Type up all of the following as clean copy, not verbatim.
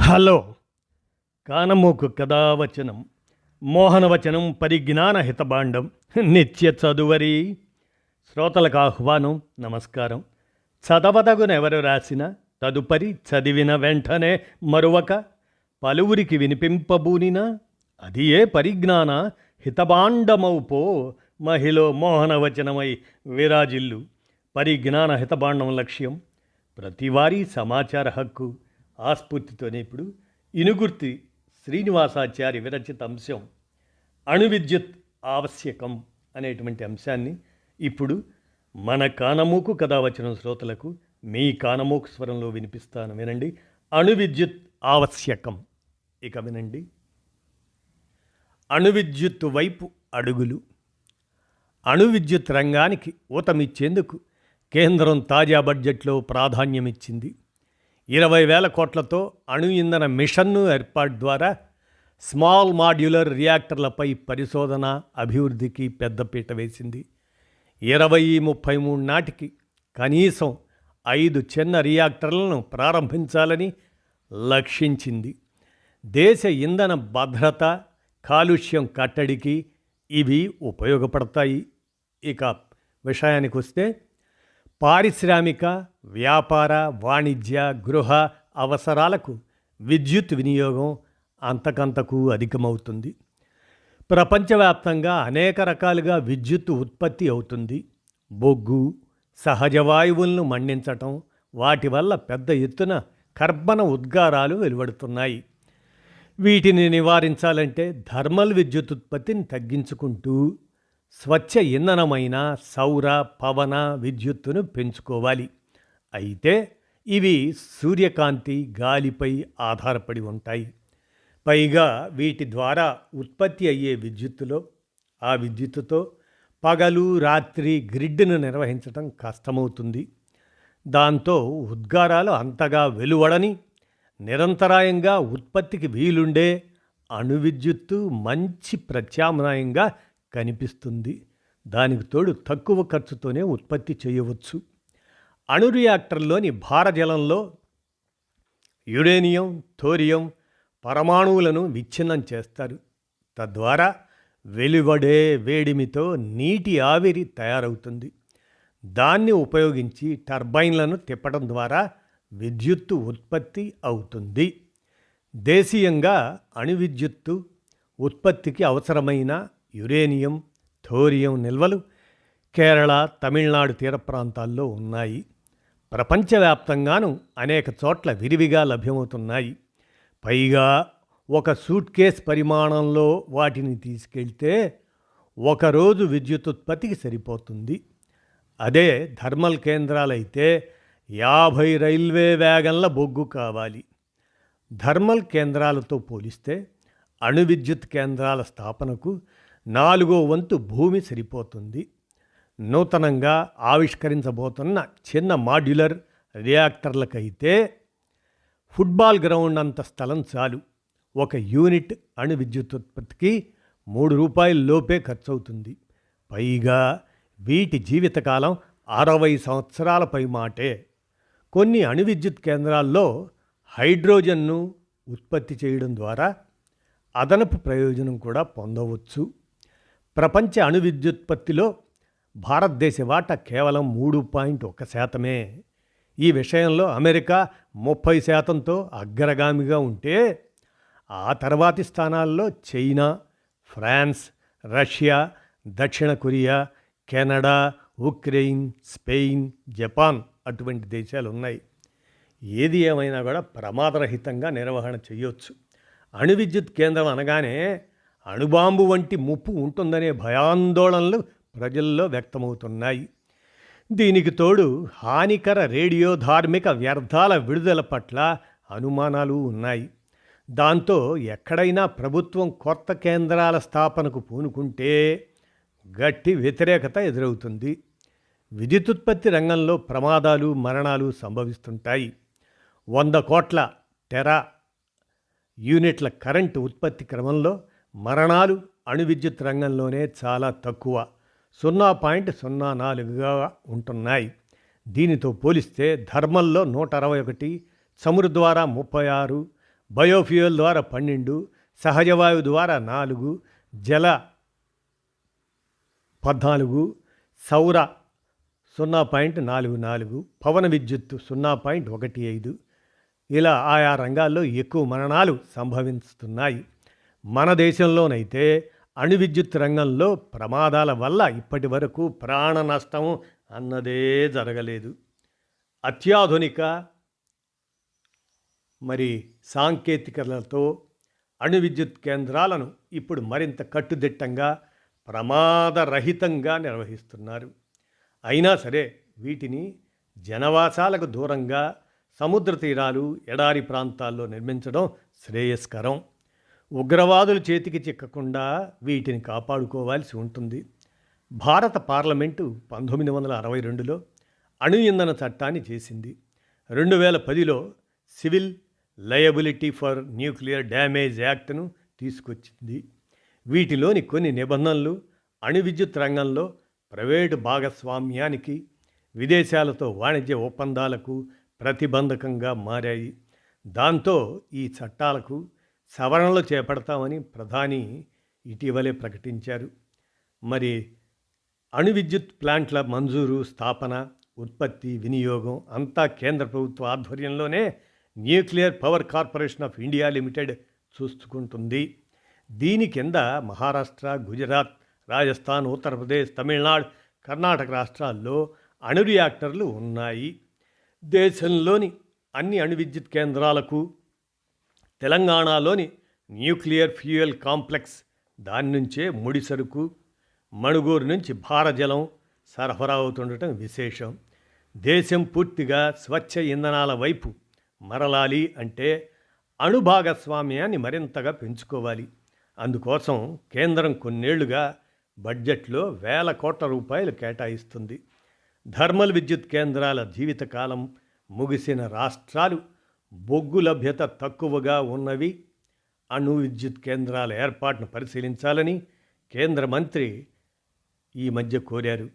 Hello కానమోకు కథావచనం మోహనవచనం పరిజ్ఞాన హితబాండం నిత్య చదువరి శ్రోతలకు ఆహ్వానం నమస్కారం. చదవదగునెవరు రాసిన తదుపరి చదివిన వెంటనే మరువక పలువురికి వినిపింపబూనినా అది ఏ పరిజ్ఞాన హితబాండమౌపో మహిళ మోహనవచనమై విరాజిల్లు. పరిజ్ఞాన హితబాండం లక్ష్యం ప్రతివారీ సమాచార హక్కు. ఆ స్ఫూర్తితోనే ఇప్పుడు ఇనుగుర్తి శ్రీనివాసాచారి విరచిత అంశం అణువిద్యుత్ ఆవశ్యకం అనేటువంటి అంశాన్ని ఇప్పుడు మన కానమోకు కథావచనం శ్రోతలకు మీ కానమోకు స్వరంలో వినిపిస్తాను, వినండి. అణువిద్యుత్ ఆవశ్యకం. ఇక వినండి. అణువిద్యుత్ వైపు అడుగులు. అణువిద్యుత్ రంగానికి ఊతమిచ్చేందుకు కేంద్రం తాజా బడ్జెట్లో ప్రాధాన్యమిచ్చింది. 20,000 కోట్లతో అణు ఇంధన మిషన్ను ఏర్పాటు ద్వారా స్మాల్ మాడ్యులర్ రియాక్టర్లపై పరిశోధన అభివృద్ధికి పెద్దపీట వేసింది. 2033 నాటికి కనీసం 5 చిన్న రియాక్టర్లను ప్రారంభించాలని లక్షించింది. దేశ ఇంధన భద్రత, కాలుష్యం కట్టడికి ఇవి ఉపయోగపడతాయి. ఇక విషయానికి వస్తే పారిశ్రామిక, వ్యాపార, వాణిజ్య, గృహ అవసరాలకు విద్యుత్ వినియోగం అంతకంతకు అధికమవుతుంది. ప్రపంచవ్యాప్తంగా అనేక రకాలుగా విద్యుత్ ఉత్పత్తి అవుతుంది. బొగ్గు, సహజ వాయువులను మండించటం, వాటి వల్ల పెద్ద ఎత్తున కర్బన ఉద్గారాలు వెలువడుతున్నాయి. వీటిని నివారించాలంటే థర్మల్ విద్యుత్ ఉత్పత్తిని తగ్గించుకుంటూ స్వచ్ఛ ఇంధనమైన సౌర, పవన విద్యుత్తును పెంచుకోవాలి. అయితే ఇవి సూర్యకాంతి, గాలిపై ఆధారపడి ఉంటాయి. పైగా వీటి ద్వారా ఉత్పత్తి అయ్యే ఆ విద్యుత్తుతో పగలు, రాత్రి గ్రిడ్ను నిర్వహించడం కష్టమవుతుంది. దాంతో ఉద్గారాలు అంతగా వెలువడని, నిరంతరాయంగా ఉత్పత్తికి వీలుండే అణు విద్యుత్తు మంచి ప్రత్యామ్నాయంగా కనిపిస్తుంది. దానికి తోడు తక్కువ ఖర్చుతోనే ఉత్పత్తి చేయవచ్చు. అణు రియాక్టర్లోని భారజలంలో యురేనియం, థోరియం పరమాణువులను విచ్ఛిన్నం చేస్తారు. తద్వారా వెలువడే వేడిమితో నీటి ఆవిరి తయారవుతుంది. దాన్ని ఉపయోగించి టర్బైన్లను తిప్పడం ద్వారా విద్యుత్తు ఉత్పత్తి అవుతుంది. దేశీయంగా అణు విద్యుత్తు ఉత్పత్తికి అవసరమైన యురేనియం, థోరియం నిల్వలు కేరళ, తమిళనాడు తీర ప్రాంతాల్లో ఉన్నాయి. ప్రపంచవ్యాప్తంగానూ అనేక చోట్ల విరివిగా లభ్యమవుతున్నాయి. పైగా ఒక సూట్ కేస్ పరిమాణంలో వాటిని తీసుకెళ్తే ఒకరోజు విద్యుత్ ఉత్పత్తికి సరిపోతుంది. అదే థర్మల్ కేంద్రాలైతే 50 రైల్వే వ్యాగన్ల బొగ్గు కావాలి. థర్మల్ కేంద్రాలతో పోలిస్తే అణు విద్యుత్ కేంద్రాల స్థాపనకు 4వ వంతు భూమి సరిపోతుంది. నూతనంగా ఆవిష్కరించబోతున్న చిన్న మాడ్యులర్ రియాక్టర్లకైతే ఫుట్బాల్ గ్రౌండ్ అంత స్థలం చాలు. ఒక యూనిట్ అణు విద్యుత్ ఉత్పత్తికి ₹3 లోపే ఖర్చవుతుంది. పైగా వీటి జీవితకాలం 60 సంవత్సరాల పై మాటే. కొన్ని అణు విద్యుత్ కేంద్రాల్లో హైడ్రోజన్ను ఉత్పత్తి చేయడం ద్వారా అదనపు ప్రయోజనం కూడా పొందవచ్చు. ప్రపంచ అణు విద్యుత్పత్తిలో భారతదేశ వాటా కేవలం 3.1%. ఈ విషయంలో అమెరికా 30%తో అగ్రగామిగా ఉంటే ఆ తర్వాతి స్థానాల్లో చైనా, ఫ్రాన్స్, రష్యా, దక్షిణ Korea, Canada, Ukraine, Spain, Japan అటువంటి దేశాలు ఉన్నాయి. ఏది ఏమైనా కూడా ప్రమాదరహితంగా నిర్వహణ చేయొచ్చు. అణు విద్యుత్ కేంద్రం అనగానే అణుబాంబు వంటి ముప్పు ఉంటుందనే భయాందోళనలు ప్రజల్లో వ్యక్తమవుతున్నాయి. దీనికి తోడు హానికర రేడియో ధార్మిక వ్యర్థాల విడుదల పట్ల అనుమానాలు ఉన్నాయి. దాంతో ఎక్కడైనా ప్రభుత్వం కొత్త కేంద్రాల స్థాపనకు పూనుకుంటే గట్టి వ్యతిరేకత ఎదురవుతుంది. విద్యుతుత్పత్తి రంగంలో ప్రమాదాలు, మరణాలు సంభవిస్తుంటాయి. 100 కోట్ల టెరా యూనిట్ల కరెంటు ఉత్పత్తి క్రమంలో మరణాలు అణు విద్యుత్ రంగంలోనే చాలా తక్కువ, 0.04గా ఉంటున్నాయి. దీనితో పోలిస్తే థర్మల్లో 161, చమురు ద్వారా 36, బయోఫ్యూయల్ ద్వారా 12, సహజ వాయువు ద్వారా 4, జల 14, సౌర 0.44, పవన విద్యుత్తు 0.15. ఇలా ఆయా రంగాల్లో ఎక్కువ మరణాలు సంభవిస్తున్నాయి. మన దేశంలోనైతే అణు విద్యుత్ రంగంలో ప్రమాదాల వల్ల ఇప్పటి వరకు ప్రాణ నష్టం అన్నదే జరగలేదు. అత్యాధునిక సాంకేతికతలతో అణు విద్యుత్ కేంద్రాలను ఇప్పుడు మరింత కట్టుదిట్టంగా ప్రమాదరహితంగా నిర్వహిస్తున్నారు. అయినా సరే వీటిని జనవాసాలకు దూరంగా సముద్ర తీరాలు, ఎడారి ప్రాంతాల్లో నిర్మించడం శ్రేయస్కరం. ఉగ్రవాదుల చేతికి చిక్కకుండా వీటిని కాపాడుకోవాల్సి ఉంటుంది. భారత పార్లమెంటు 1962లో అణు ఇంధన చట్టాన్ని చేసింది. 2010లో civil liability for nuclear damage యాక్ట్ను తీసుకొచ్చింది. వీటిలోని కొన్ని నిబంధనలు అణు విద్యుత్ రంగంలో ప్రైవేటు భాగస్వామ్యానికి, విదేశాలతో వాణిజ్య ఒప్పందాలకు ప్రతిబంధకంగా మారాయి. దాంతో ఈ చట్టాలకు సవరణలు చేపడతామని ప్రధాని ఇటీవలే ప్రకటించారు. అణు విద్యుత్ ప్లాంట్ల మంజూరు, స్థాపన, ఉత్పత్తి, వినియోగం అంతా కేంద్ర ప్రభుత్వ ఆధ్వర్యంలోనే nuclear power corporation of India limited చూసుకుంటుంది. దీని కింద మహారాష్ట్ర, గుజరాత్, రాజస్థాన్, ఉత్తరప్రదేశ్, తమిళనాడు, కర్ణాటక రాష్ట్రాల్లో అణు రియాక్టర్లు ఉన్నాయి. దేశంలోని అన్ని అణు విద్యుత్ కేంద్రాలకు తెలంగాణలోని న్యూక్లియర్ ఫ్యూయల్ కాంప్లెక్స్, దాని నుంచే ముడి సరుకు, మణుగూరు నుంచి భారజలం సరఫరా అవుతుండటం విశేషం. దేశం పూర్తిగా స్వచ్ఛ ఇంధనాల వైపు మరలాలి అంటే అణు భాగస్వామ్యాన్ని మరింతగా పెంచుకోవాలి. అందుకోసం కేంద్రం కొన్నేళ్లుగా బడ్జెట్లో వేల కోట్ల రూపాయలు కేటాయిస్తుంది. థర్మల్ విద్యుత్ కేంద్రాల జీవితకాలం ముగిసిన రాష్ట్రాలు, బొగ్గు లభ్యత తక్కువగా ఉన్నవి అణు విద్యుత్ కేంద్రాల ఏర్పాటును పరిశీలించాలని కేంద్ర మంత్రి ఈ మధ్య కోరారు.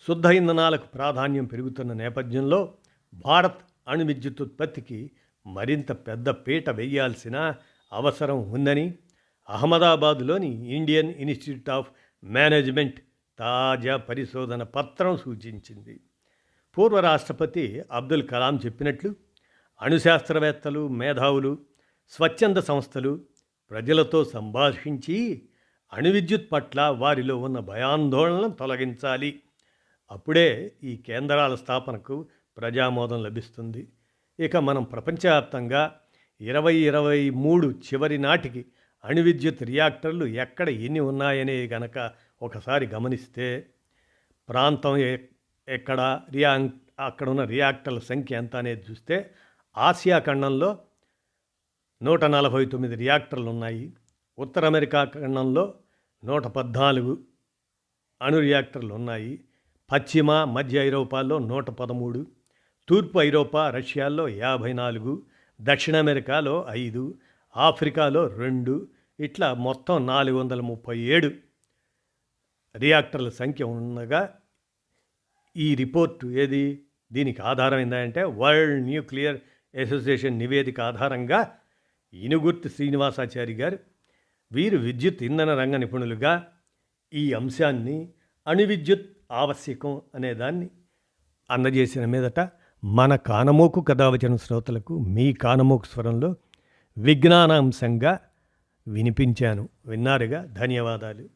శుద్ధ ఇంధనాలకు ప్రాధాన్యం పెరుగుతున్న నేపథ్యంలో భారత్ అణు విద్యుత్ ఉత్పత్తికి మరింత పెద్ద పీట వేయాల్సిన అవసరం ఉందని అహ్మదాబాద్లోని ఇండియన్ ఇన్స్టిట్యూట్ ఆఫ్ మేనేజ్మెంట్ తాజా పరిశోధన పత్రం సూచించింది. పూర్వ రాష్ట్రపతి అబ్దుల్ కలాం చెప్పినట్లు అణుశాస్త్రవేత్తలు, మేధావులు, స్వచ్ఛంద సంస్థలు ప్రజలతో సంభాషించి అణు విద్యుత్ పట్ల వారిలో ఉన్న భయాందోళనలను తొలగించాలి. అప్పుడే ఈ కేంద్రాల స్థాపనకు ప్రజామోదం లభిస్తుంది. ఇక మనం ప్రపంచవ్యాప్తంగా 2023 చివరి నాటికి అణు విద్యుత్ రియాక్టర్లు ఎక్కడ ఎన్ని ఉన్నాయనే గనక ఒకసారి గమనిస్తే, ప్రాంతం ఎక్కడ, అక్కడున్న రియాక్టర్ల సంఖ్య ఎంత అనేది చూస్తే ఆసియా ఖండంలో 149 రియాక్టర్లు ఉన్నాయి. ఉత్తర అమెరికా ఖండంలో 114 అణు రియాక్టర్లు ఉన్నాయి. పశ్చిమ మధ్య ఐరోపాలో 113, తూర్పు ఐరోపా, రష్యాలో 54, దక్షిణ అమెరికాలో 5, ఆఫ్రికాలో 2, ఇట్లా మొత్తం 437 రియాక్టర్ల సంఖ్య ఉండగా ఈ రిపోర్టు దీనికి ఆధారం ఏంటంటే వరల్డ్ న్యూక్లియర్ అసోసియేషన్ నివేదిక ఆధారంగా ఇనుగుర్తి శ్రీనివాసాచారి గారు, వీరు విద్యుత్ ఇంధన రంగ నిపుణులుగా ఈ అంశాన్ని అణు విద్యుత్ ఆవశ్యకం అనేదాన్ని అందజేసిన మీదట మన కానమోకు కథావచన శ్రోతలకు మీ కానమోకు స్వరంలో విజ్ఞానాంశంగా వినిపించాను. విన్నారుగా, ధన్యవాదాలు.